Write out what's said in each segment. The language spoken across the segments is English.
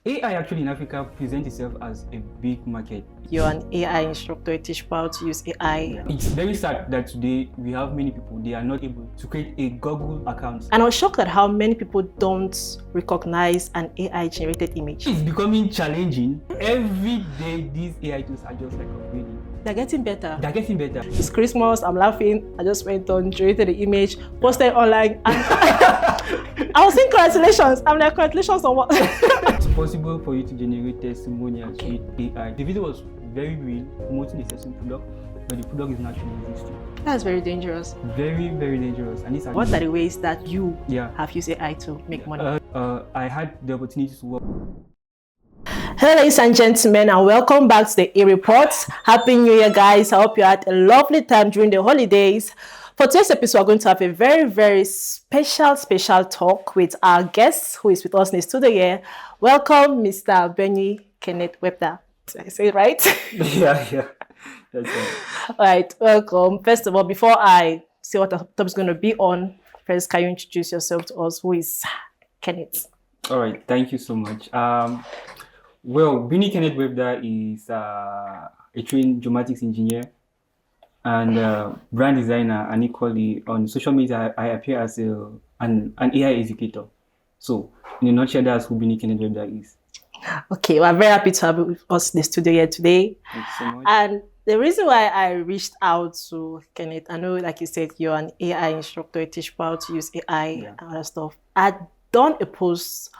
AI actually in Africa presents itself as a big market. You're an AI instructor, you teach people how to use AI. It's very sad that today we have many people, they are not able to create a Google account. And I was shocked at how many people don't recognize an AI generated image. It's becoming challenging. Every day these AI tools are just like upgrading. They're getting better. They're getting better. It's Christmas, I'm laughing. I just went on, generated the image, posted online. And I was saying congratulations. I'm like, congratulations on what? It's possible for you to generate testimonials with AI. The video was very real, promoting a certain product, but the product is not actually existing. That's very dangerous. Very, very dangerous. And these are What are the ways that you have used AI to make money? I had the opportunity to work. Hello ladies and gentlemen, and welcome back to the E-Report. Happy New Year, guys. I hope you had a lovely time during the holidays. For today's episode, we're going to have a very special talk with our guest who is with us in the studio here. Welcome, Mr. Enongene Kenneth Webster. Did I say it right? Yeah. That's right. All right, welcome. First of all, before I say what the topic is going to be on, first, can you introduce yourself to us? Who is Kenneth? All right, thank you so much. Well, Enongene Kenneth Webster is a trained geomatics engineer and brand designer, and equally on social media I appear as an AI educator. So in a nutshell, that's who Enongene Kenneth Webster is. Okay, well, I'm very happy to have you with us in the studio here today. Thank you so much. And the reason why I reached out to Kenneth, I know, like you said, you're an AI instructor, you teach people how to use AI and other stuff. I'd done a post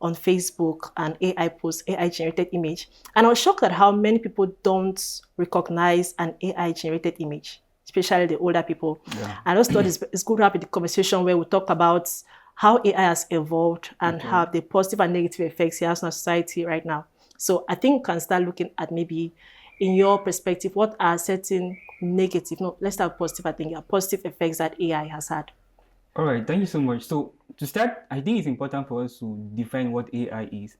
on Facebook, an AI post, AI generated image. And I was shocked at how many people don't recognize an AI generated image, especially the older people. Yeah. I just thought it's good to have a conversation where we talk about how AI has evolved and how the positive and negative effects it has on society right now. So I think we can start looking at maybe in your perspective, what are certain negative, no, let's start positive, I think, positive effects that AI has had. All right, thank you so much. So to start, I think it's important for us to define what AI is,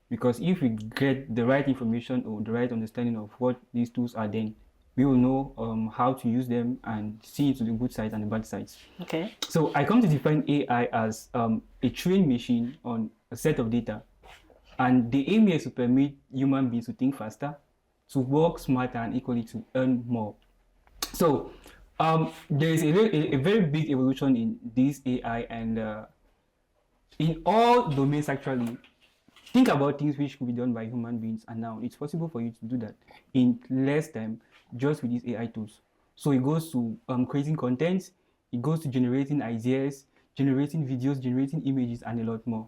because if we get the right information or the right understanding of what these tools are, then we will know how to use them and see it to the good sides and the bad sides. Okay. So I come to define AI as a trained machine on a set of data, and the aim is to permit human beings to think faster, to work smarter, and equally to earn more. So there is a very big evolution in this AI, and in all domains actually. Think about things which could be done by human beings, and now it's possible for you to do that in less time just with these AI tools. So it goes to creating content, it goes to generating ideas, generating videos, generating images, and a lot more.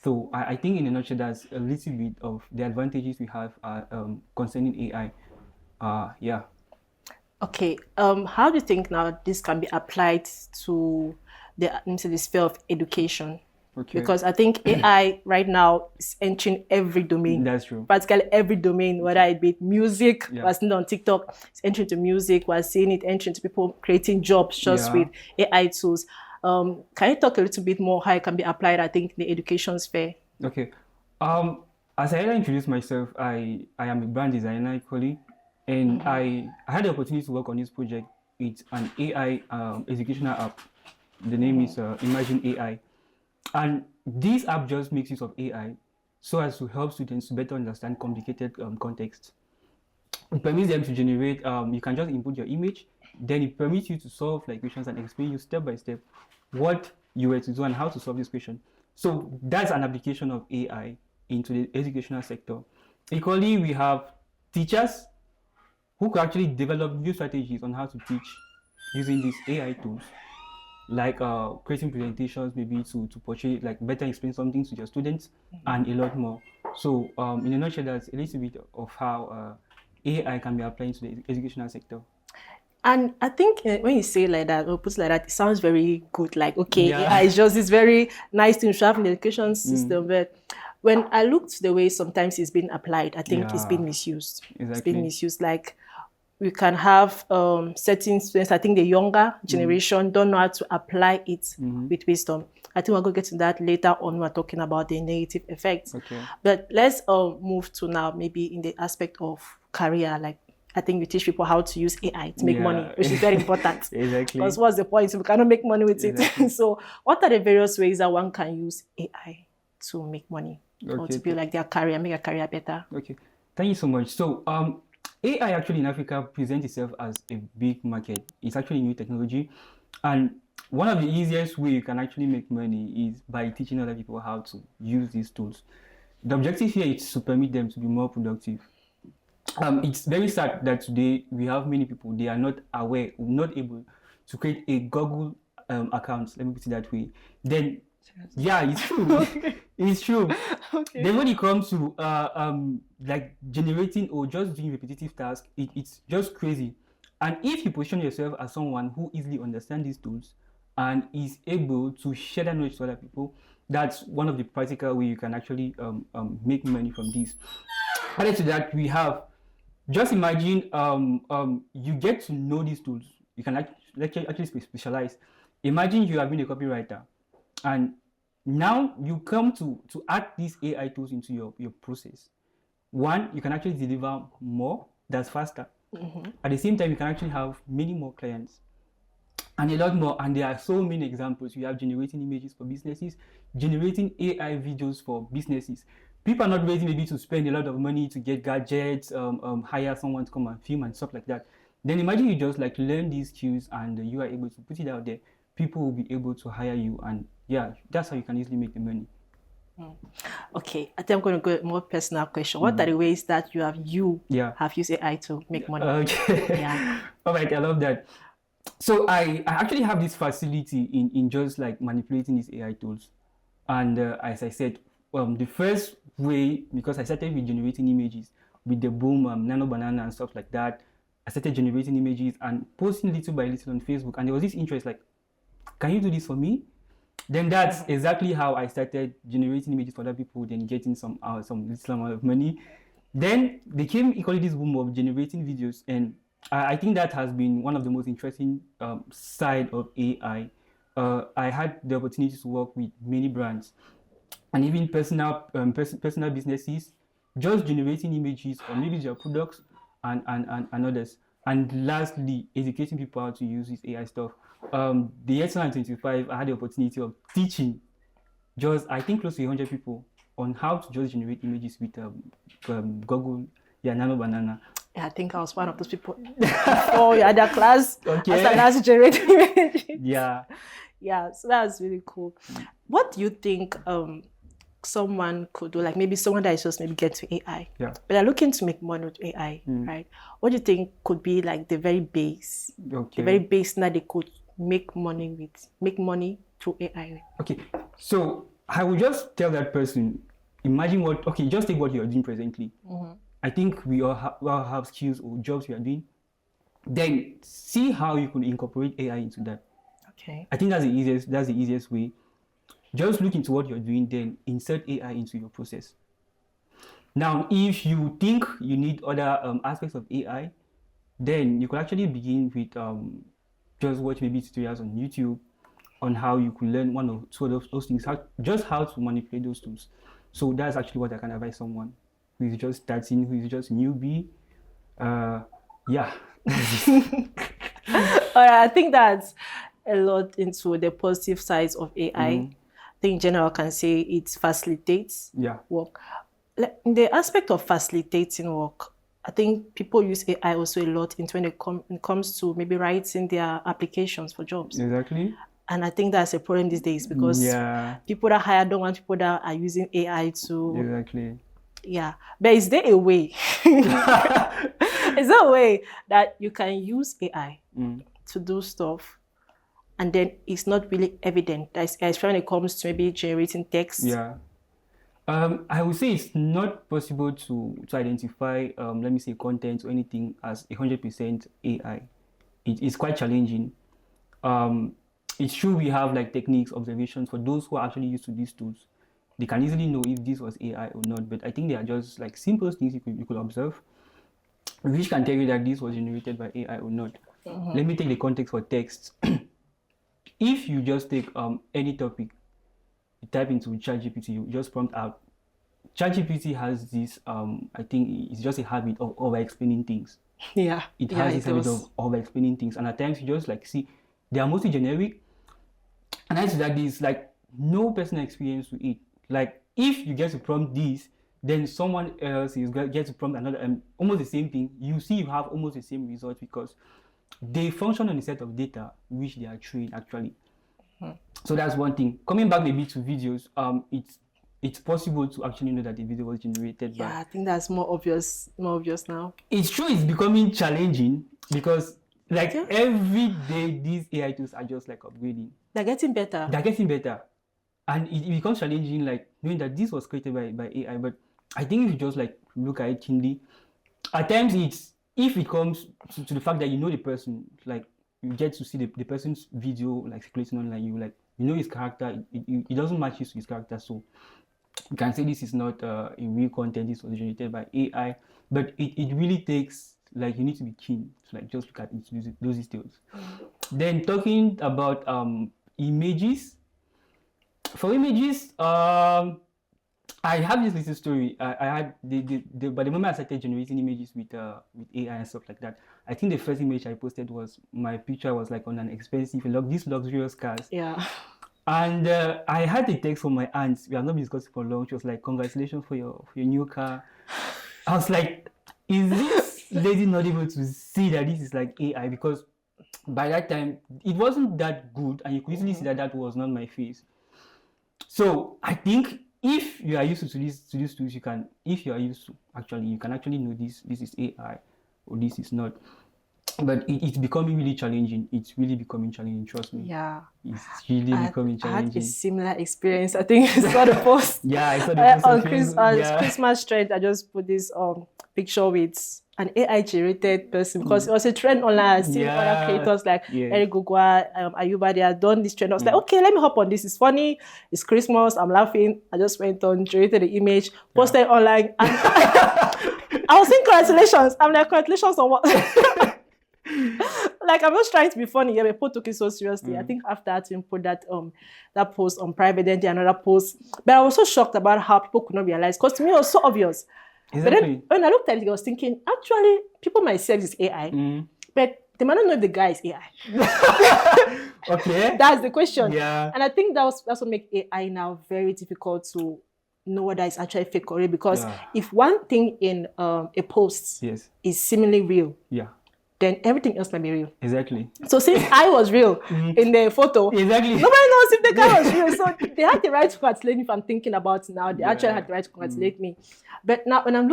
So I think in a nutshell, that's a little bit of the advantages we have concerning AI. Yeah. Okay. How do you think now this can be applied to the sphere of education? Okay. Because I think AI right now is entering every domain. That's true. Practically every domain, whether it be music, we're seeing it on TikTok, it's entering into music, we're seeing it entering into people creating jobs just with AI tools. Can you talk a little bit more how it can be applied, I think, in the education sphere? Okay. As I introduced myself, I am a brand designer equally, and I had the opportunity to work on this project with an AI educational app. The name is Enongene AI. And this app just makes use of AI so as to help students to better understand complicated context. It permits them to generate, you can just input your image, then it permits you to solve like questions and explain you step by step what you were to do and how to solve this question. So that's an application of AI into the educational sector. Equally, we have teachers who could actually develop new strategies on how to teach using these AI tools, like creating presentations, maybe to portray, like better explain something to your students, and a lot more. So in a nutshell, that's a little bit of how AI can be applied to the educational sector. And I think when you say like that, or put it like that, it sounds very good. Like, okay, AI is just this very nice thing to have in the education system. But when I looked the way sometimes it's been applied, I think it's been misused. Exactly. It's been misused. Like, we can have certain students, I think the younger generation don't know how to apply it with wisdom. I think we're going to get to that later on when we're talking about the negative effects. Okay. But let's move to now maybe in the aspect of career. Like, I think we teach people how to use AI to make money, which is very important. Exactly. Because what's the point if we cannot make money with it? So what are the various ways that one can use AI to make money? or Okay. to build like their career, make a career better. Okay. Thank you so much. So, AI actually in Africa presents itself as a big market. It's actually new technology, and one of the easiest way you can actually make money is by teaching other people how to use these tools. The objective here is to permit them to be more productive. It's very sad that today we have many people, they are not aware, not able to create a Google account. Let me put it that way. Then, yeah, it's true. It's true. Okay. Then when it comes to like generating or just doing repetitive tasks, it's just crazy. And if you position yourself as someone who easily understands these tools and is able to share that knowledge to other people, that's one of the practical way you can actually make money from this. Added to that, we have, just imagine you get to know these tools. You can actually specialize. Imagine you have been a copywriter, and now you come to add these AI tools into your process. One, you can actually deliver more, that's faster. At the same time, you can actually have many more clients and a lot more. And there are so many examples. We have generating images for businesses, generating AI videos for businesses. People are not ready maybe to spend a lot of money to get gadgets, hire someone to come and film and stuff like that. Then imagine you just like learn these skills and you are able to put it out there. People will be able to hire you, and yeah, that's how you can easily make the money. Okay, I think I'm going to go more personal question. What are the ways that you have used AI to make money? Okay. Yeah. All right, I love that. So I actually have this facility in just like manipulating these AI tools. And as I said, the first way, because I started with generating images with the boom, nano banana and stuff like that. I started generating images and posting little by little on Facebook. And there was this interest like, can you do this for me? Then that's exactly how I started generating images for other people, then getting some little amount of money. Then there came equally this boom of generating videos, and I think that has been one of the most interesting side of AI. I had the opportunity to work with many brands and even personal businesses, just generating images or maybe their products and others. And lastly, educating people how to use this AI stuff. The year 2025, I had the opportunity of teaching just, I think, close to 100 people on how to just generate images with Google, Nano Banana. Yeah, I think I was one of those people. Oh, you had that class. Okay. I started generating images. Yeah. Yeah, so that's really cool. What do you think someone could do? Like maybe someone that is just maybe get to AI, Yeah. but they're looking to make money with AI, right? What do you think could be like the very base, the very base that they could make money through AI? Okay, so I will just tell that person, imagine just take what you're doing presently. I think we all have skills or jobs we are doing. Then see how you can incorporate AI into that. Okay. I think that's the easiest way. Just look into what you're doing, then insert AI into your process. Now, if you think you need other aspects of AI, then you could actually begin with just watch maybe tutorials on YouTube on how you could learn one or two of those things, how to manipulate those tools. So that's actually what I can advise someone who is just starting, who is just newbie. Yeah. All right, I think that's a lot into the positive sides of AI. I think in general, I can say it facilitates work. In the aspect of facilitating work, I think people use AI also a lot when it comes to maybe writing their applications for jobs. Exactly. And I think that's a problem these days because people that hire don't want people that are using AI to... Exactly. Yeah. But is there a way? Is there a way that you can use AI to do stuff and then it's not really evident, especially when it comes to maybe generating text? Yeah. I would say it's not possible to identify, let me say, content or anything as 100% AI. It's quite challenging. It's true we have like techniques, observations for those who are actually used to these tools. They can easily know if this was AI or not, but I think they are just like simple things you could observe, which can tell you that this was generated by AI or not. Let me take the context for text. If you just take any topic, you type into ChatGPT, you just prompt out. ChatGPT has this, I think it's just a habit of over-explaining things. Yeah. It has this habit of over-explaining things. And at times you just like see, they are mostly generic. And I see that there's like no personal experience with it. Like if you get to prompt this, then someone else is going to get to prompt another, almost the same thing. You see, you have almost the same result because they function on a set of data which they are trained actually. So that's one thing. Coming back maybe to videos, it's possible to actually know that the video was generated by. Yeah, I think that's more obvious now. It's true, it's becoming challenging because like every day these AI tools are just like upgrading. They're getting better. And it becomes challenging, like knowing that this was created by AI. But I think if you just like look at it keenly, at times if it comes to the fact that you know the person, like you get to see the person's video like circulating online, you know his character, it doesn't match his character, so you can say this is not a real content, this was generated by AI. But it really takes, like, you need to be keen to like just look at those details. Then talking about images. For images, I have this little story. I had by the moment I started generating images with AI and stuff like that, I think the first image I posted was my picture was like on an expensive these luxurious cars. Yeah. And I had a text from my aunt. We have not been discussing for long. She was like, "Congratulations for your new car." I was like, "Is this lady not able to see that this is like AI?" Because by that time it wasn't that good, and you could easily see that was not my face. So I think if you are used to these tools, you can actually know this is AI or this is not. But it's becoming really challenging. It's really becoming challenging, trust me. Yeah. It's really becoming challenging. I had a similar experience. I think I saw the post. Yeah, I saw the post on Christmas trend. I just put this picture with an AI generated person because it was a trend online. I've seen other creators like Eric Gugwa, Ayuba, they have done this trend. I was like, okay, let me hop on this. It's funny. It's Christmas. I'm laughing. I just went on, generated the image, posted online. And I was saying congratulations. I'm like, congratulations on what? Like, I'm just trying to be funny. Yeah, people took it so seriously. I think after that, you put that post on private, then another post. But I was so shocked about how people could not realize, because to me it was so obvious. Exactly. But then when I looked at it, I was thinking, actually, people might say it's AI, but they might not know if the guy is AI. Okay. That's the question. Yeah. And I think that's what makes AI now very difficult to know whether it's actually fake or real, because if one thing in a post is seemingly real, then everything else might be real. Exactly. So since I was real in the photo, nobody knows if the guy was real. So they had the right to congratulate me if I'm thinking about it now. They actually had the right to congratulate me. But now when I'm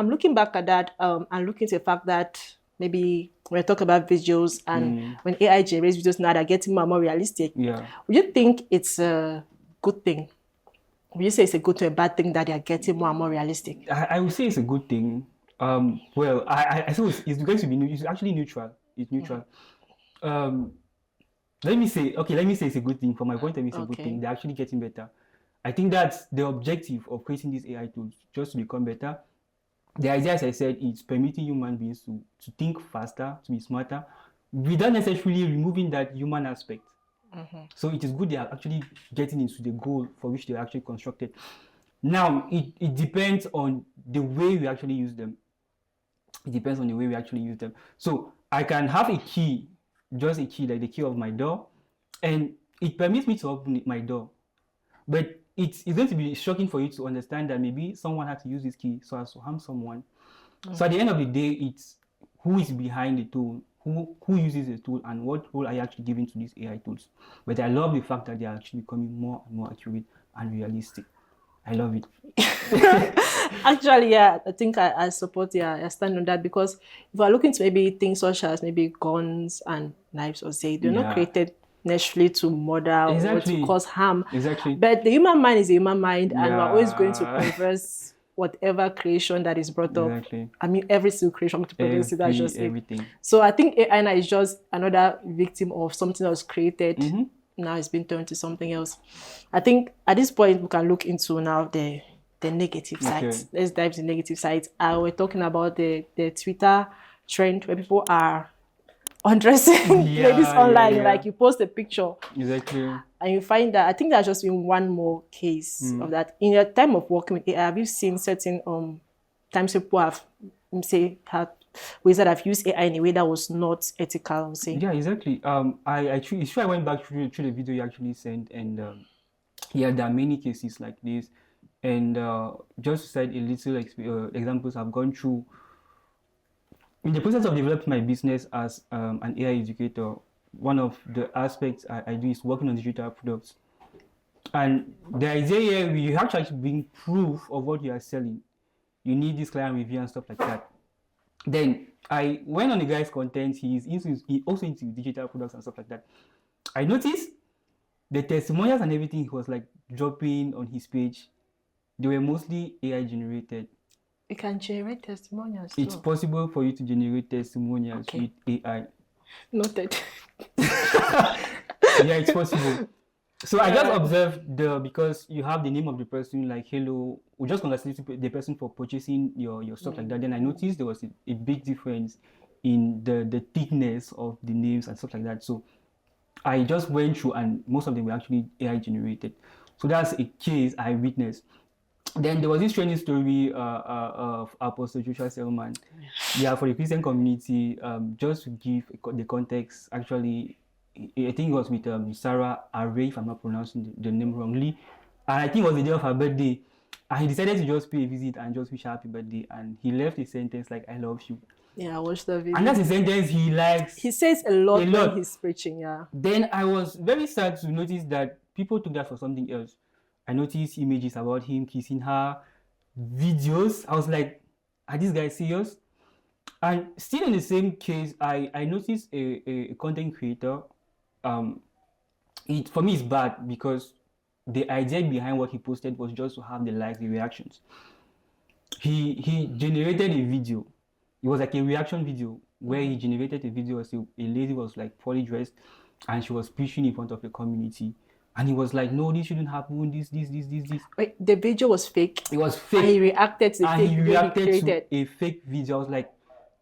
looking back at that, and looking to the fact that maybe when I talk about visuals and when AI generates videos now, they're getting more and more realistic. Yeah. Would you think it's a good thing? Would you say it's a good or a bad thing that they're getting more and more realistic? I would say it's a good thing. Well, I suppose it's going to be it's actually neutral. It's neutral. Let me say it's a good thing. From my point of view, it's a good thing. They're actually getting better. I think that's the objective of creating these AI tools, just to become better. The idea, as I said, is permitting human beings to think faster, to be smarter, without necessarily removing that human aspect. So it is good they are actually getting into the goal for which they are actually constructed. Now, it depends on the way we actually use them. It depends on the way we actually use them. So I can have a key, just a key, like the key of my door, and it permits me to open my door. But it's going to be shocking for you to understand that maybe someone had to use this key so as to harm someone. So at the end of the day, it's who is behind the tool, who uses the tool, and what role are you actually giving to these AI tools. But I love the fact that they are actually becoming more and more accurate and realistic. I love it. Actually, yeah, I think I support, I stand on that, because if we're looking to maybe things such as maybe guns and knives, or say, they're not created necessarily to murder or to cause harm. Exactly. But the human mind is a human mind, and we're always going to progress whatever creation that is brought up. I mean, every single creation to progress, that's just everything. So I think AI now is just another victim of something that was created. Now it's been turned to something else. I think at this point we can look into now the negative sides. Let's dive into the negative sides. We're talking about the Twitter trend where people are undressing ladies online. Like, you post a picture, and you find that, I think there's just been one more case of that. In your time of working with AI, have you seen certain times people have ways that I've used AI in a way that was not ethical, I would say? Yeah, exactly. It's true, I went back through the video you actually sent, and there are many cases like this. And just to cite a little examples I've gone through in the process of developing my business as an AI educator. One of the aspects I do is working on digital products. And the idea here, you have to actually bring proof of what you are selling. You need this client review and stuff like that. Then I went on the guy's content. He also into digital products and stuff like that. I noticed the testimonials and everything he was like dropping on his page, they were mostly AI generated. You can generate testimonials It's too. possible for you to generate testimonials with AI. Noted. Yeah, it's possible. So I just observed because you have the name of the person, like hello, we just congratulate the person for purchasing your stuff like that. Then I noticed there was a big difference in the thickness of the names and stuff like that. So I just went through, and most of them were actually AI generated. So that's a case I witnessed. Then there was this training story of Apostle Joshua Selman. Yeah, for the Christian community, just to give the context, actually, I think it was with Sarah Array, if I'm not pronouncing the name wrongly. And I think it was the day of her birthday. And he decided to just pay a visit and just wish her happy birthday. And he left a sentence like, I love you. Yeah, I watched the video. And that's a sentence he likes. He says a lot when he's preaching, yeah. Then I was very sad to notice that people took that for something else. I noticed images about him kissing her, videos. I was like, are these guys serious? And still in the same case, I noticed a content creator. For me, it's bad because the idea behind what he posted was just to have the likes, the reactions. He generated a video. It was like a reaction video where he generated a video as a lady was like poorly dressed and she was preaching in front of the community. And he was like, no, this shouldn't happen, this. Wait, the video was fake? It was fake. And he reacted to the fake video he created. To a fake video. I was like,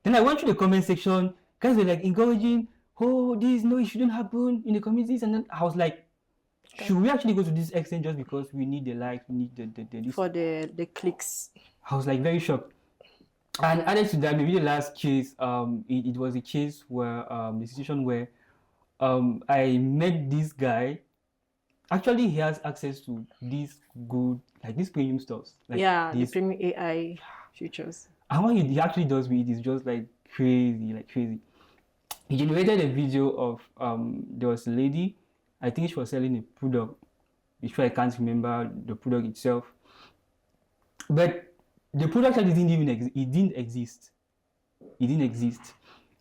then I went to the comment section, guys were like encouraging, oh, this, no, it shouldn't happen in the communities. And then I was like, should we actually go to this extent just because we need the likes, we need the for the clicks? I was like very shocked. And added to that, maybe the last case, it was a case where the situation where I met this guy. Actually, he has access to these good, like these premium stuff. Like the premium AI features. And what he actually does with it is just like crazy. He generated a video of there was a lady, I think she was selling a product. Which I can't remember the product itself, but the product actually didn't exist. It didn't exist.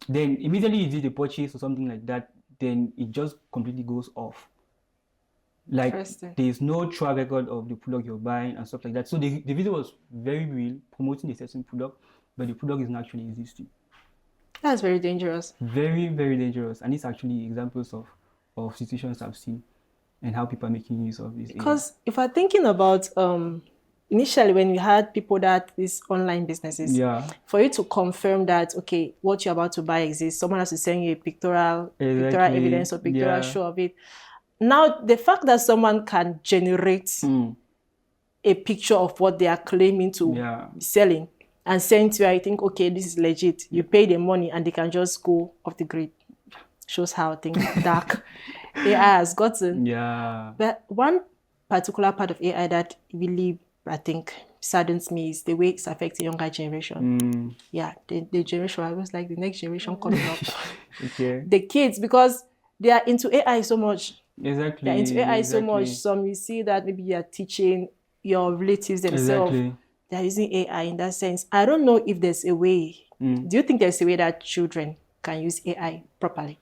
Then immediately you did a purchase or something like that, then it just completely goes off. Like there's no track record of the product you're buying and stuff like that. So the video was very real, promoting a certain product, but the product is not actually existing. That's very dangerous. Very, very dangerous. And it's actually examples of situations I've seen and how people are making use of this. Because if I'm thinking about initially when we had people that these online businesses, for you to confirm that okay, what you're about to buy exists, someone has to send you a pictorial evidence or pictorial show of it. Now, the fact that someone can generate a picture of what they are claiming to be selling and send to you, I think, okay, this is legit. You pay the money and they can just go off the grid. Shows how things dark AI has gotten. Yeah. But one particular part of AI that really, I think, saddens me is the way it's affecting younger generation. Yeah, the generation, I was like the next generation coming up. Okay. The kids, because they are into AI so much. Exactly. They're into AI so much. Some you see that maybe you are teaching your relatives themselves. They're using AI in that sense. I don't know if there's a way. Do you think there's a way that children can use AI properly?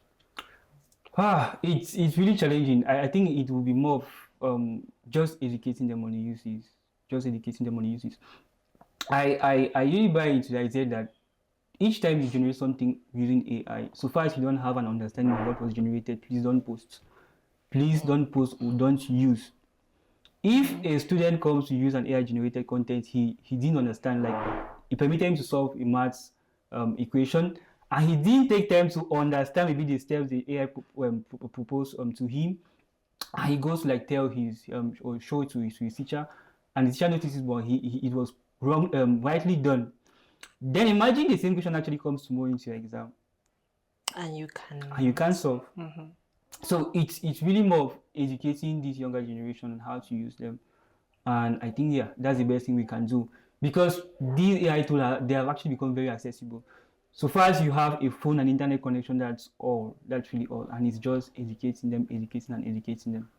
It's really challenging. I think it will be more of just educating them on the uses. I really buy into the idea that each time you generate something using AI, so far as you don't have an understanding of what was generated, please don't post. Please don't post or don't use. If a student comes to use an AI generated content, he didn't understand, like it permitted him to solve a maths equation, and he didn't take time to understand maybe the steps the AI proposed to him, and he goes to like tell his or show it to his teacher, and the teacher notices but it was wrong, rightly done. Then imagine the same question actually comes tomorrow into your exam, and you can solve. So it's really more of educating this younger generation on how to use them. And I think, yeah, that's the best thing we can do, because these AI tools they have actually become very accessible. So far as you have a phone and internet connection, that's all. That's really all, and it's just educating them, educating and educating them.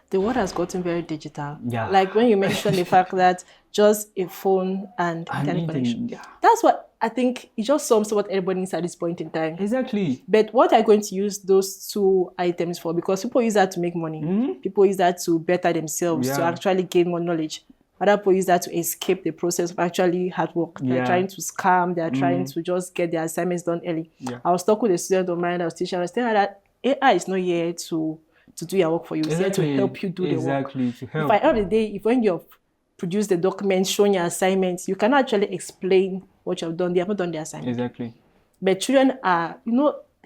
The world has gotten very digital. Yeah. Like when you mentioned the fact that just a phone and internet connection. Yeah. That's what I think. It just sums what everybody needs at this point in time. Exactly. But what are you going to use those two items for? Because people use that to make money. People use that to better themselves, to actually gain more knowledge. Other people use that to escape the process of actually hard work. They're trying to scam. They're trying to just get their assignments done early. Yeah. I was talking with a student of mine. I was teaching. I was telling her that AI is not here to do your work for you. It's here to help you do the work. Exactly, to help. If at the end of the day, if when you've produced the document showing your assignments, you cannot actually explain what you've done. They haven't done the assignment. Exactly. But children are,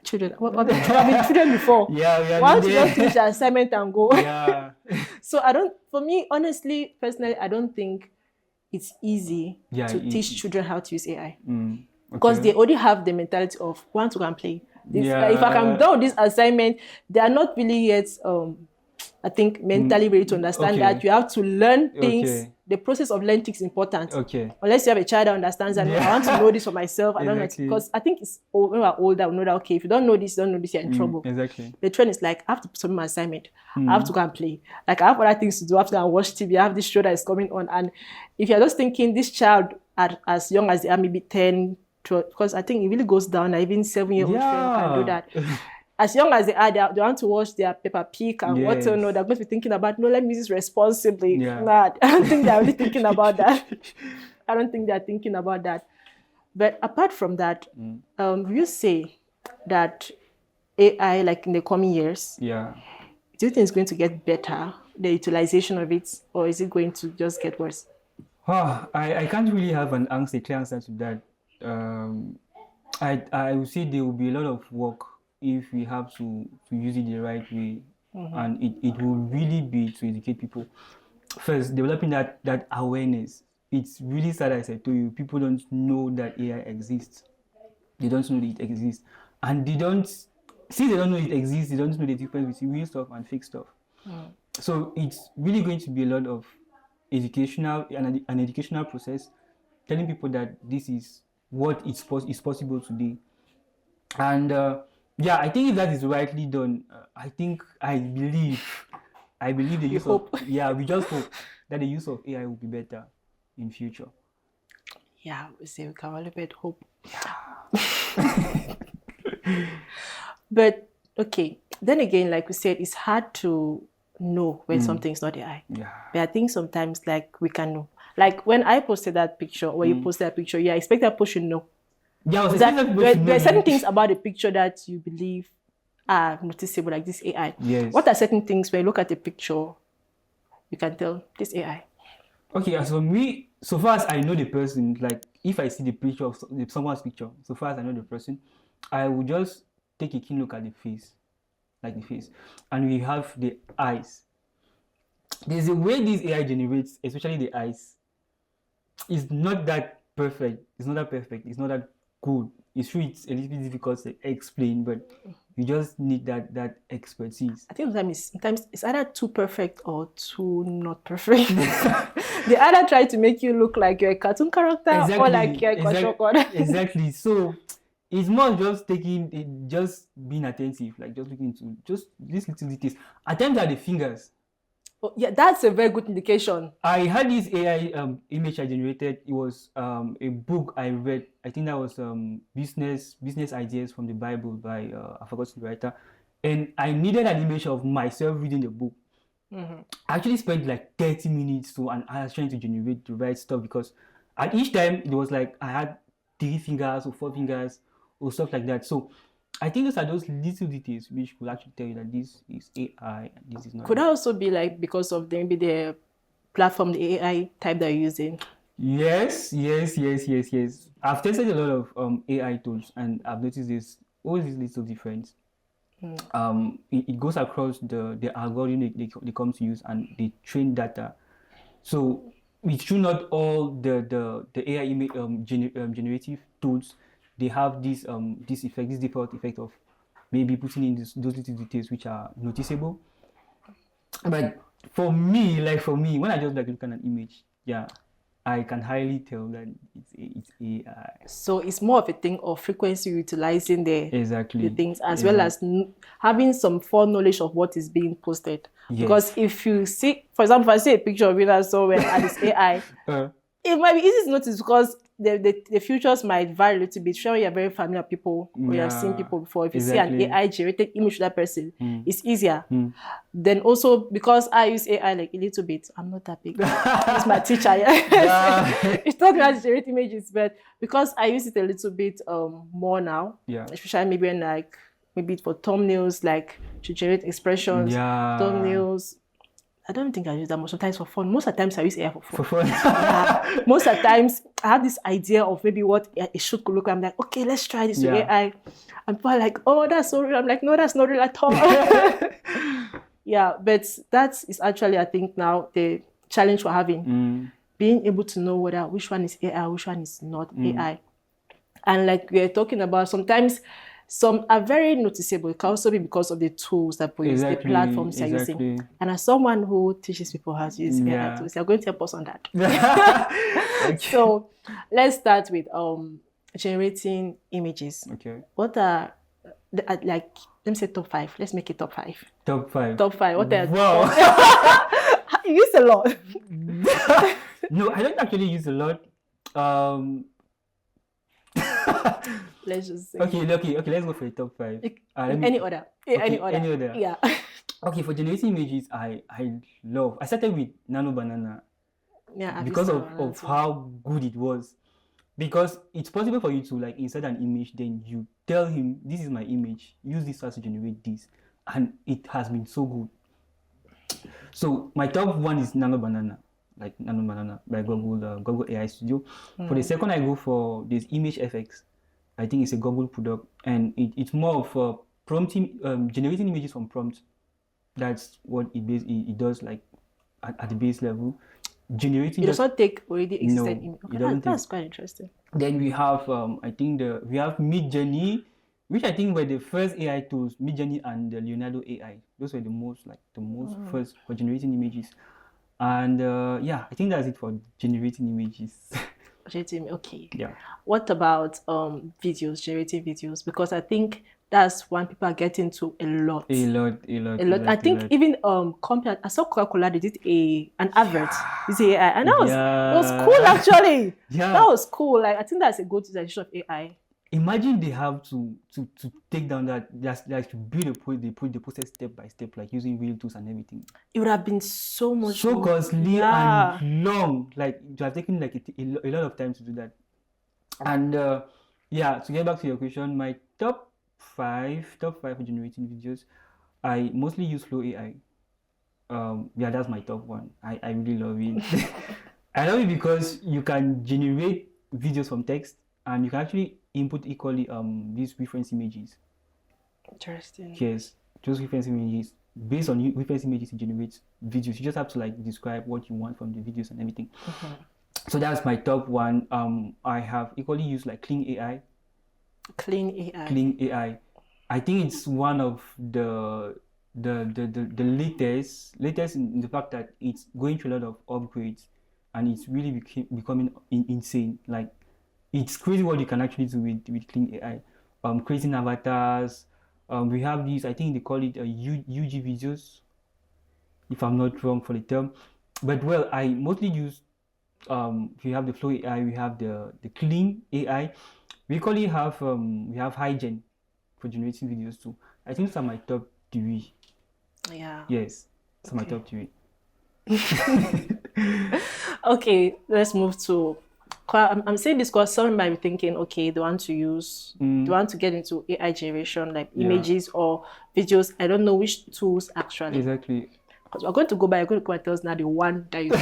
children. I've been children before. Yeah. Once you just finish the assignment and go. Yeah. So for me, honestly, personally, I don't think it's easy to teach children how to use AI. Because they already have the mentality of want to go and play. If I can do this assignment, they are not really yet, I think, mentally ready to understand that you have to learn things. The process of learning things is important. Unless you have a child that understands that I want to know this for myself. I don't know, because I think it's when we're older, we know that if you don't know this, you're in trouble. Exactly. The trend is like, I have to submit my assignment. I have to go and play. Like I have other things to do. I have to go and watch TV. I have this show that is coming on. And if you're just thinking this child as young as they are, maybe 10, because I think it really goes down. Even 7-year-old children can do that. As young as they are, they want to watch their Peppa Pig and what to know. They're going to be thinking about, let me use this responsibly. Nah, I don't think they're really thinking about that. I don't think they're thinking about that. But apart from that, you say that AI, like in the coming years, do you think it's going to get better, the utilization of it, or is it going to just get worse? I can't really have a clear answer to that. I would say there will be a lot of work if we have to use it the right way, and it will really be to educate people. First, developing that awareness. It's really sad, as I told you, people don't know that AI exists. They don't know that it exists, and they don't know it exists. They don't know the difference between real stuff and fake stuff. So it's really going to be a lot of an educational process, telling people that this is what is possible today. And I think if that is rightly done, I believe the use of we just hope that the use of AI will be better in future. Yeah, we say we can only bet hope. But okay, then again, like we said, it's hard to know when something's not AI. But I think sometimes like we can know. Like when I posted that picture, or you posted that picture, I expect that person to know. There are certain things about the picture that you believe are noticeable, like this AI. What are certain things when you look at the picture, you can tell this AI? Okay, so me, so far as I know the person, like if I see the picture of someone's picture, so far as I know the person, I will just take a keen look at the face, and we have the eyes. There's a way this AI generates, especially the eyes. It's not that perfect. It's not that good. It's true, it's a little bit difficult to explain, but you just need that expertise. I think sometimes it's either too perfect or too not perfect. They either try to make you look like you're a cartoon character or like you're a Kwashiorkor. Exactly. So it's more just just being attentive, like just looking into just these little details. Attempt at the fingers. Oh, yeah, that's a very good indication. I had this AI image I generated. It was a book I read. I think that was business ideas from the Bible by I forgot the writer, and I needed an image of myself reading the book. I actually spent like 30 minutes and I was trying to generate the right stuff, because at each time it was like I had 3 fingers or 4 fingers or stuff like that. So I think those are those little details which could actually tell you that this is AI and this is not. Could that also be like because of maybe the platform, the AI type that you're using? Yes. I've tested a lot of AI tools, and I've noticed always this little difference. It goes across the algorithm they come to use, and they train data. So it's true, not all the AI generative tools, they have this default effect of maybe putting in those little details which are noticeable. But for me, when I just like look at an image, yeah, I can highly tell that it's AI. So it's more of a thing of frequency utilizing the Exactly. things, as well as having some foreknowledge of what is being posted. Yes. Because if you see, for example, if I see a picture of it somewhere and it's AI, it might be easy to notice because the features might vary a little bit. Sure, you're very familiar with people or you have seen people before. If you see an AI generated image of that person, it's easier. Then also because I use AI like a little bit, I'm not that big. It's my teacher. It's not that I generate images, but because I use it a little bit more now, especially maybe when maybe for thumbnails, like to generate expressions, thumbnails. I don't think I use that much. Sometimes for fun. Most of the times I use AI for fun. For fun. Most of the times I have this idea of maybe what a shoot could look like. I'm like, okay, let's try this with AI. And people are like, oh, that's so real. I'm like, no, that's not real at all. Yeah, but that is actually, I think now the challenge we're having. Being able to know which one is AI, which one is not AI. And like we're talking about, sometimes some are very noticeable. It can also be because of the tools that we use, the platforms they're using. And as someone who teaches people how to use AI tools, they're going to help us on that. So let's start with generating images. Okay. What are let me say top 5. Let's make it top 5. Top 5. Top 5. What are wow. You use a lot. No, I don't actually use a lot. Let's just say. Okay, let's go for the top 5. Any order. Any order. Yeah. Okay, for generating images, I started with Nano Banana. Yeah, because of how good it was. Because it's possible for you to like insert an image, then you tell him, this is my image, use this as to generate this. And it has been so good. So my top 1 is Nano Banana. Like Nano Banana by Google AI Studio. For the second, I go for this Image FX. I think it's a Google product, and it's more of prompting, generating images from prompts. That's what it does, like at the base level. Generating. It does not take already existing images. Okay, that's quite interesting. Then we have we have Midjourney, which I think were the first AI tools. Midjourney and the Leonardo AI. Those were the most first for generating images. And I think that's it for generating images. Okay. Yeah. What about videos, generating videos? Because I think that's one people are getting to a lot. I think even compared, I saw Coca-Cola, they did an advert. This AI, and that was cool actually. That was cool. Like I think that's a good utilization of AI. Imagine they have to take down that, like to build the process step by step, like using real tools and everything. It would have been so costly and long. Like it would have taken like a lot of time to do that. And to get back to your question, my top 5 for generating videos, I mostly use Flow AI. That's my top 1. I really love it. I love it because you can generate videos from text, and you can actually input equally these reference images. Interesting. Yes, those reference images. Based on reference images, it generates videos. You just have to like describe what you want from the videos and everything. So that's my top 1. I have equally used like Clean AI. Clean AI. I think it's one of the latest in the fact that it's going through a lot of upgrades, and it's really becoming insane. Like it's crazy what you can actually do with Clean AI. Creating avatars. We have these, I think they call it UG videos, if I'm not wrong for the term. But well, I mostly use we have the Flow AI, we have the Clean AI. We equally have we have Hygen for generating videos too. I think those are my top 3. Yeah. Yes, those are my top 3. Okay, let's move to. I'm saying this because someone might be thinking, okay, they want to get into AI generation, like images or videos. I don't know which tools actually. Exactly. Because we're going to go by. You're going to come and tell us now the one that you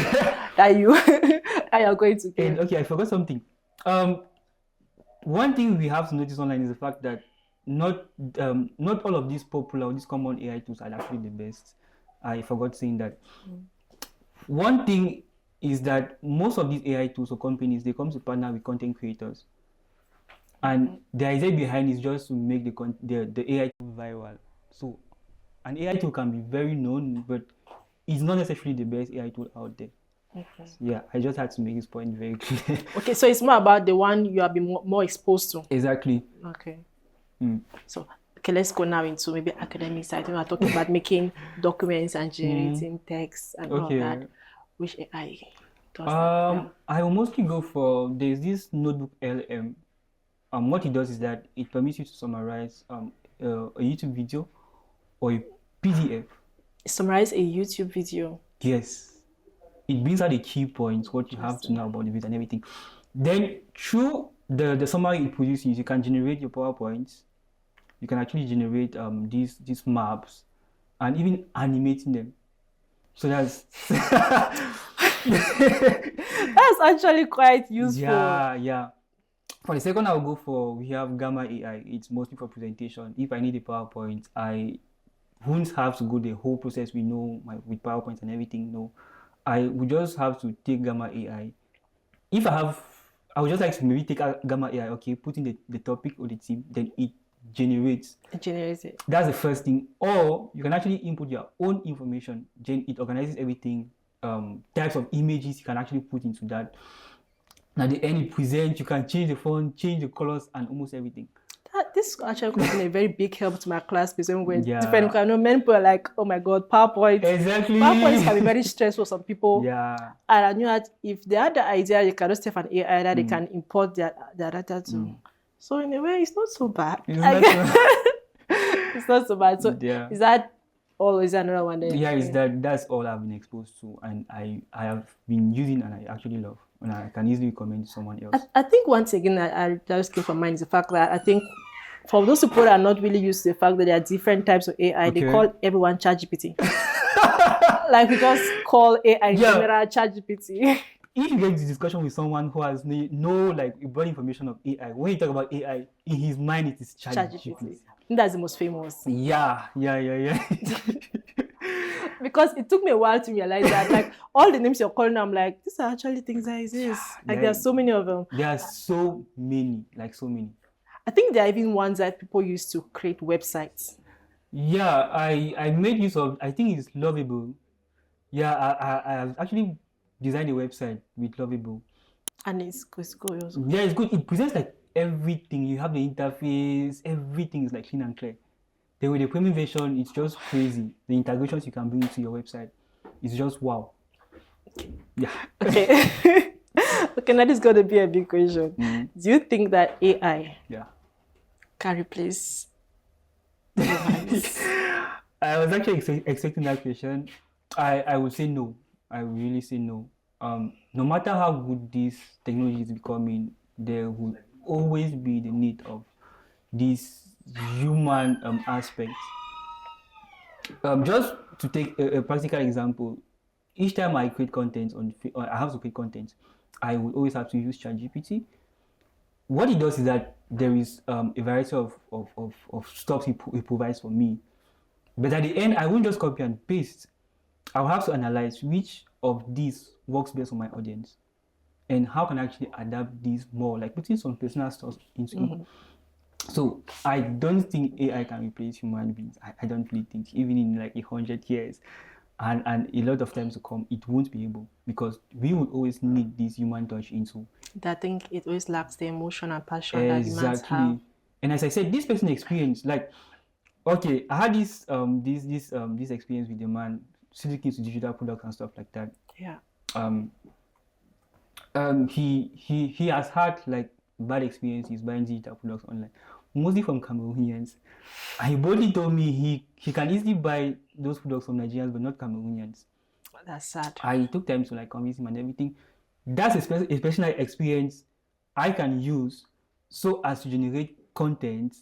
are going to get. Okay, I forgot something. One thing we have to notice online is the fact that not all of these popular, these common AI tools are actually the best. I forgot saying that. One thing is that most of these AI tools or companies, they come to partner with content creators, and the idea behind is just to make the AI tool viral. So an AI tool can be very known, but it's not necessarily the best AI tool out there. Okay. Yeah, I just had to make this point very clear. Okay, so it's more about the one you have been more exposed to. Exactly. Okay. Mm. So, okay, let's go now into maybe academic side. We're talking about making documents and generating text and all of that. Which AI does that? Yeah. I will mostly go for, there's this notebook LM. What it does is that it permits you to summarize a YouTube video or a PDF. Summarize a YouTube video. Yes. It brings out the key points, what you have to know about the video and everything. Then through the summary it produces, you can generate your PowerPoints. You can actually generate these maps and even animating them. So that's that's actually quite useful. Yeah. For the second, I'll go for, we have Gamma AI. It's mostly for presentation. If I need a PowerPoint, I won't have to go the whole process we know with PowerPoint and everything. No, I would just have to take Gamma AI. If I would just like to maybe take Gamma AI, okay, put in the topic or the theme, then it generates. It generates it. That's the first thing. Or you can actually input your own information. Then it organizes everything. Types of images you can actually put into that. At the end, it presents. You can change the font, change the colors, and almost everything. This actually could have been a very big help to my class because when different, I know many people are like, oh my god, PowerPoint. Exactly. PowerPoints can be very stressful for some people. Yeah. And I knew that if they had the idea, they can just have an AI that they can import their data to. So in a way, it's not so bad. It's not so bad. So is that always another one? Yeah, that's all I've been exposed to, and I have been using, and I actually love, and I can easily recommend to someone else. I think once again, I just came from mind is the fact that I think for those people that are not really used to the fact that there are different types of AI, they call everyone ChatGPT. Like we just call AI general ChatGPT. If you get this discussion with someone who has no like broad information of AI, when you talk about AI, in his mind it is ChatGPT. I think that's the most famous. Yeah. Because it took me a while to realize that, like, all the names you're calling, I'm like, these are actually things that exist. Like, there are so many of them. There are so many, like so many. I think there are even ones that people use to create websites. Yeah, I made use of, I think it's Lovable. Yeah, I have actually designed a website with Lovable. And it's good also. Yeah, it's good. It presents like everything. You have the interface, everything is like clean and clear. Then with the premium version, it's just crazy. The integrations you can bring to your website, it's just wow. Yeah. Okay. Okay, now this is going to be a big question. Do you think that AI can replace humans? I was actually expecting that question. I would say no. I would really say no. No matter how good this technology is becoming, there will always be the need of this human aspect. Just to take a practical example, each time I create content or I have to create content, I would always have to use ChatGPT. What it does is that there is a variety of stuff it provides for me. But at the end, I won't just copy and paste. I'll have to analyze which of these works best for my audience and how can I actually adapt these more, like putting some personal stuff into it. So I don't think AI can replace human beings. I don't really think, even in like 100 years and a lot of times to come, it won't be able, because we would always need this human touch into. I think it always lacks the emotion and passion that humans have. And as I said, this person experience, like, okay, I had this experience with the man looking into digital products and stuff like that. Yeah. He has had like bad experiences buying digital products online, mostly from Cameroonians. And he boldly told me he can easily buy those products from Nigerians, but not Cameroonians. That's sad. I took time to like convince him and everything. That's a special experience I can use so as to generate content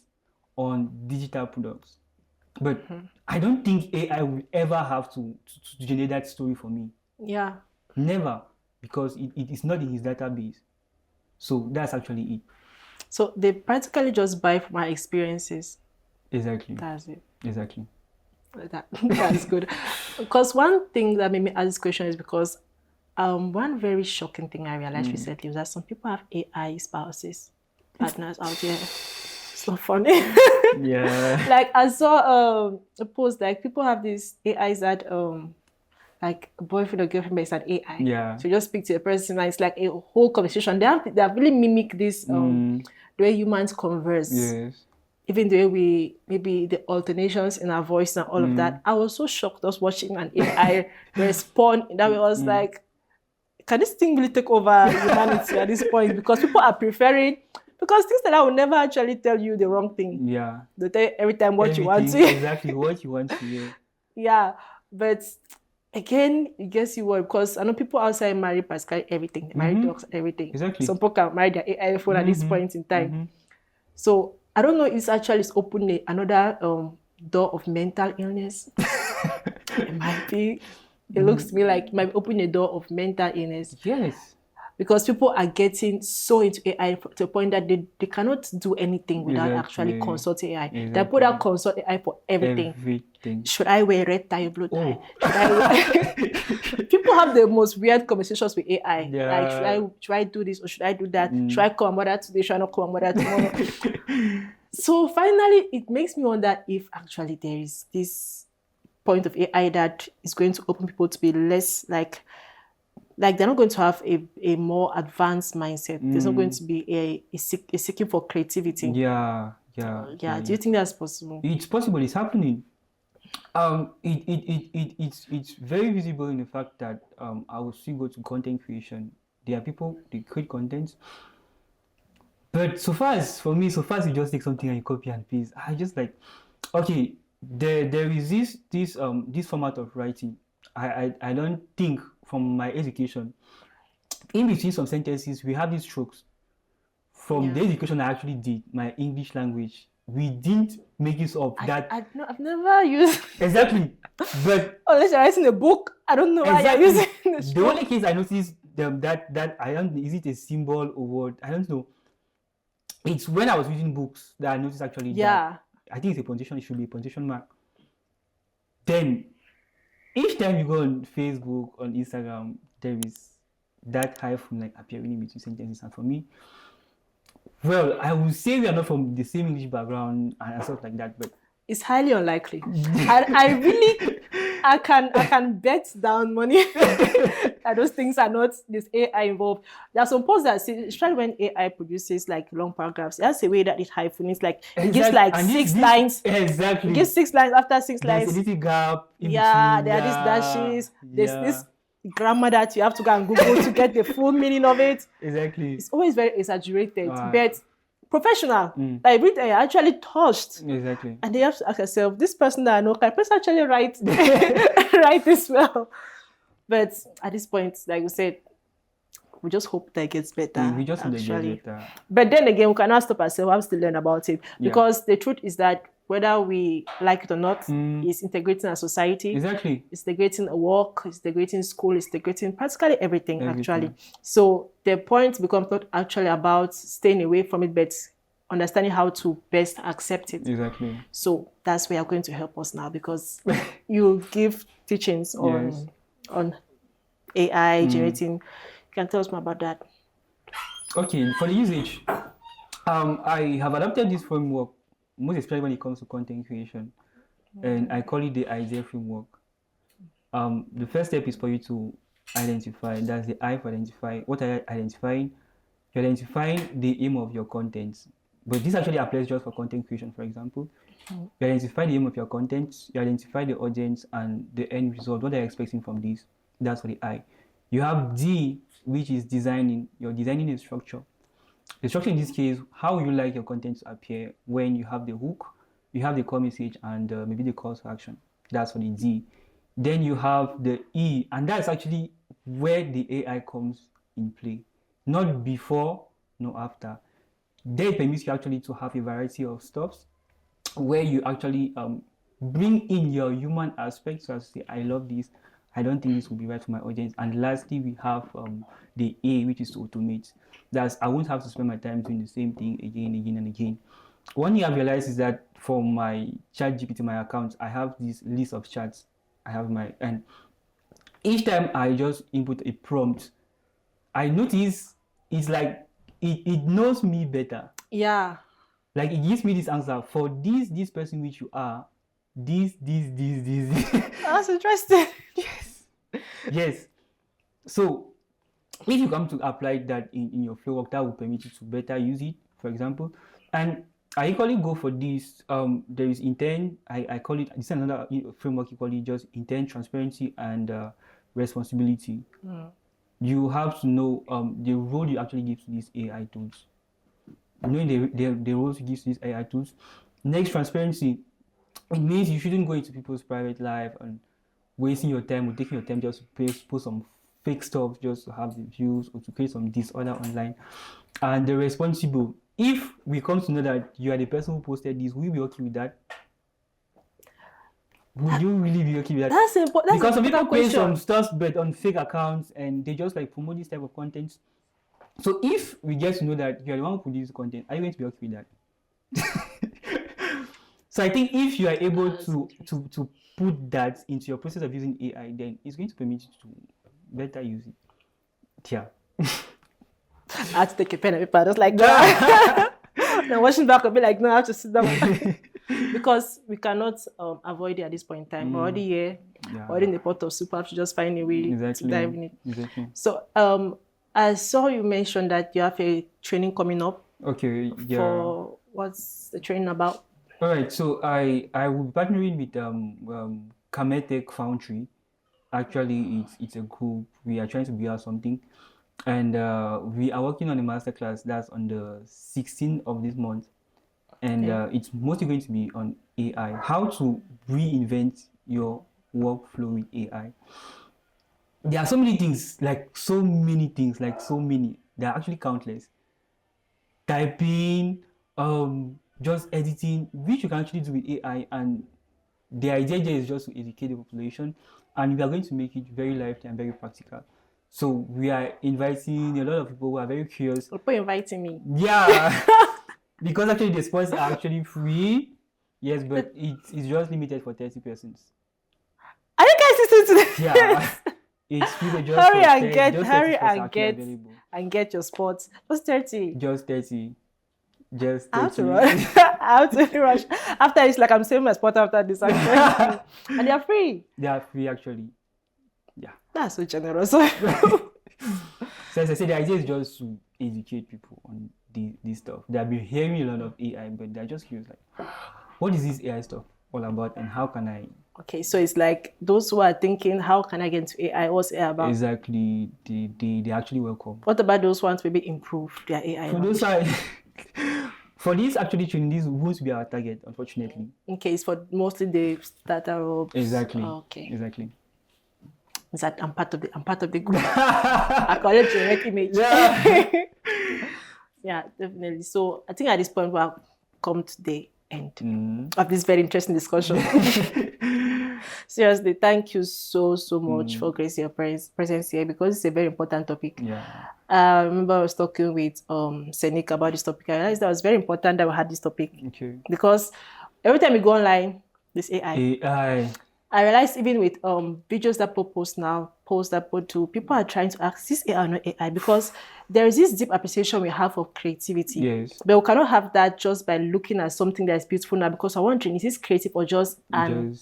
on digital products. But I don't think AI will ever have to generate that story for me. Yeah. Never, because it is not in his database. So that's actually it. So they practically just buy from our experiences. Exactly. That's it. Exactly. That's good. Because one thing that made me ask this question is because one very shocking thing I realized recently was that some people have AI spouses, partners out there. It's not funny. Yeah. Like I saw a post like people have these AIs that like a boyfriend or girlfriend, but it's an AI. Yeah. So you just speak to a person and it's like a whole conversation. They have really mimicked this the way humans converse. Yes. Even the way maybe the alternations in our voice and all of that. I was so shocked just watching an AI respond. That was like, can this thing really take over humanity at this point? Because people are preferring, because things that I will never actually tell you the wrong thing. Yeah. They tell you every time what you want to Everything, exactly what you want to hear. Yeah, but again, it gets you what, because I know people outside marry practically everything. They marry dogs, everything. Exactly. Some people can marry their AI phone at this point in time. So I don't know if it's actually opening another door of mental illness. It might be. It looks to me like it might be opening a door of mental illness. Yes. Because people are getting so into AI to the point that they cannot do anything without actually consulting AI. Exactly. They put out consult AI for everything. Should I wear red tie, blue tie? Should I wear... People have the most weird conversations with AI. Yeah. Like, should I do this or should I do that? Should I call my mother today? Should I not call my mother tomorrow? So finally, it makes me wonder if actually there is this point of AI that is going to open people to be less like they're not going to have a more advanced mindset. There's not going to be a seeking for creativity. Yeah. Do you think that's possible? It's possible. It's happening. It's very visible in the fact that I will still go to content creation. There are people, they create content, but so far as you just take something and you copy and paste. I just like, okay, there is this format of writing. I don't think from my education, in between some sentences we have these strokes. From the education I actually did, my English language, we didn't make use of that. I've never used exactly, but unless you're writing a book, I don't know why you're using the only case I noticed that I don't, is it a symbol or word? I don't know. It's when I was reading books that I noticed actually. That I think it's a punctuation. It should be a punctuation mark. Then each time you go on Facebook, on Instagram, there is that hyphen like appearing in between sentences, and for me, well, I would say we are not from the same English background and stuff like that, but it's highly unlikely. I can bet down money that those things are not this AI involved. There are some posts that say, especially when AI produces like long paragraphs, that's the way that it hyphenates, like it gives like six lines. Exactly. It gives 6 lines after 6 lines. There's a little gap. There are these dashes. There's this grammar that you have to go and Google to get the full meaning of it. Exactly. It's always very exaggerated, but professional. Like it actually touched. Exactly. And they have to ask yourself, this person that I know, can person actually write write this well? But at this point, like we said, we just hope that it gets better. We just hope that it gets better. But then again, we cannot stop ourselves. We have to learn about it. Because the truth is that whether we like it or not, it's integrating our society. Exactly. It's integrating a work, it's integrating school, it's integrating practically everything, actually. So the point becomes not actually about staying away from it, but understanding how to best accept it. Exactly. So that's where you're going to help us now, because you give teachings on AI generating. You can tell us more about that. Okay, for the usage, I have adopted this framework, most especially when it comes to content creation, and I call it the idea framework. The first step is for you to identify. That's the I for identify. What are you identifying? You're identifying the aim of your content. But this actually applies just for content creation, for example. You identify the aim of your content, you identify the audience and the end result, what they're expecting from this. That's for the I. You have D, which is designing. You're designing a structure. The structure in this case, how you like your content to appear when you have the hook, you have the core message, and maybe the call to action. That's for the D. Then you have the E, and that's actually where the AI comes in play. Not before, no after. There it permits you actually to have a variety of stuffs where you actually bring in your human aspects. So I say, I love this. I don't think this will be right for my audience. And lastly, we have the A, which is to automate. That's I won't have to spend my time doing the same thing again and again. One thing I've realized is that for my ChatGPT, my account, I have this list of chats. And each time I just input a prompt, I notice it's like it knows me better. Yeah. Like it gives me this answer for this person which you are, this. That's interesting. Yes. Yes. So if you come to apply that in your framework, that will permit you to better use it, for example. And I equally go for this. There is intent. I call it, this is another framework equally, just intent, transparency, and responsibility. You have to know the role you actually give to these AI tools. Knowing the roles you give to these AI tools. Next, transparency. It means you shouldn't go into people's private life and wasting your time or taking your time just to post some fake stuff just to have the views or to create some disorder online. And the responsible, if we come to know that you are the person who posted this, will you be okay with that? Would you really be okay with that? That's important. Because some people pay some stuff but on fake accounts and they just like promote this type of content. So if we get to know that you are the one who produces content, are you going to be okay with that? So I think if you are able to put that into your process of using AI, then it's going to permit you to better use it. Yeah. I had to take a pen and paper, just like that. Now watching back, I'll be like, no, I have to sit down. Because we cannot avoid it at this point in time. We're already here, already in the pot of soup. I have to just find a way to dive in it. Exactly. So I saw you mention that you have a training coming up. Okay. Yeah. For what's the training about? All right. So I will be partnering with Kametech Foundry. Actually, it's a group. We are trying to build out something, and we are working on a masterclass that's on the 16th of this month. And it's mostly going to be on AI, how to reinvent your workflow with AI. There are so many things, There are actually countless. Typing, just editing, which you can actually do with AI. And the idea here is just to educate the population. And we are going to make it very lively and very practical. So we are inviting a lot of people who are very curious. People inviting me. Yeah. Because actually the spots are actually free, yes, but it's just limited for 30 persons. Are you guys listening to this? Yeah, it's free, but just hurry and get your spots. Just 30. Just 30. Just 30. I have to rush. I have to rush. After it's like I'm saving my spot after this. Actually. And they are free. They are free actually. Yeah. That's so generous. So as I said, the idea is just to educate people on this stuff. They have been hearing a lot of AI, but they're just curious, like, what is this AI stuff all about, and how can I? Okay, so it's like those who are thinking, how can I get into AI? What's AI about? Exactly, they actually welcome. What about those ones maybe improve their AI? For those are, for this actually training, this won't be our target, unfortunately. Okay, it's for mostly the startups. Exactly. Oh, okay. Exactly. Is that I'm part of the group. I call it generic image. Yeah. Yeah, definitely. So I think at this point we'll come to the end of this very interesting discussion. Seriously, thank you so much for gracing your presence here, because it's a very important topic. Yeah. I remember I was talking with Senik about this topic. I realized that it was very important that we had this topic. Okay. Because every time you go online, this AI. I realized even with videos that people post now, people are trying to ask, is this AI or not AI? Because there is this deep appreciation we have of creativity. Yes. But we cannot have that just by looking at something that is beautiful now, because I'm wondering, is this creative or just an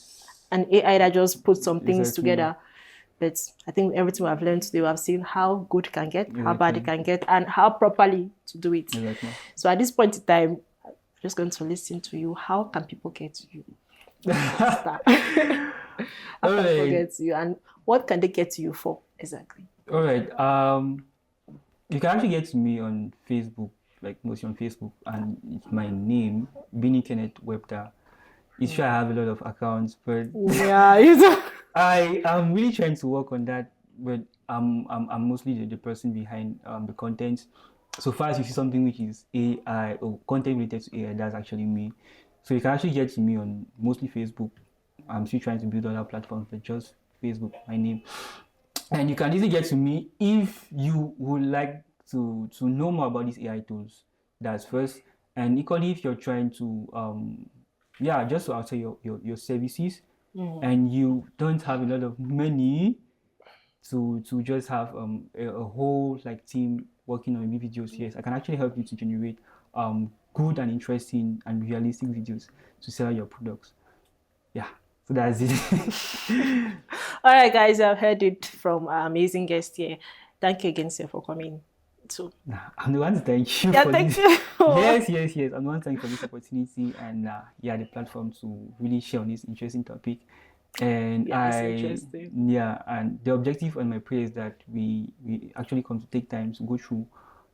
AI that just puts some things together? But I think everything we have learned today, we have seen how good it can get, how bad it can get, and how properly to do it. Exactly. So at this point in time, I'm just going to listen to you. How can people get to you? How can people get to you, and what can they get to you for exactly? All right. You can actually get to me on Facebook, like mostly on Facebook, and it's my name, Bini Kenneth Webster. It's sure I have a lot of accounts, but yeah, you know. I am really trying to work on that, but I'm mostly the person behind the content. So far as you see something which is AI or content related to AI, that's actually me. So you can actually get to me on mostly Facebook. I'm still trying to build other platforms, but just Facebook, my name. And you can easily get to me if you would like to know more about these AI tools. That's first. And equally, if you're trying to, just to outsell your services, and you don't have a lot of money to just have a whole like team working on your videos, yes, I can actually help you to generate good and interesting and realistic videos to sell your products. Yeah. So that's it. All right, guys, I've heard it from our amazing guest here. Thank you again, sir, for coming. So, I'm the one to thank you yeah, for thank this. you. Yes. I'm the one to thank you for this opportunity and the platform to really share on this interesting topic. And Yeah, it's interesting. and the objective on my prayer is that we actually come to take time to go through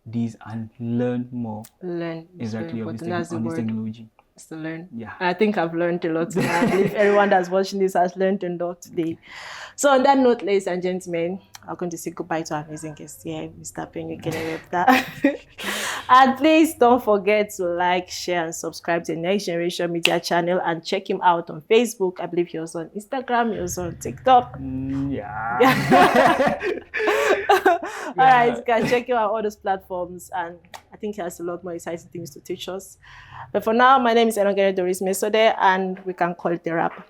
these and learn more Learn. exactly of But this that's the on this word. technology. Is to learn. Yeah. And I think I've learned a lot today. I believe everyone that's watching this has learned a lot today. So on that note, ladies and gentlemen, I'm going to say goodbye to our amazing guest here, Mr. Penny Kenewepta. And please don't forget to like, share, and subscribe to the Next Generation Media channel and check him out on Facebook. I believe he was on Instagram, he was on TikTok. Yeah. All right, you can check him out on all those platforms, and I think he has a lot more exciting things to teach us. But for now, my name is Enongene Doris Mesode, and we can call it a wrap.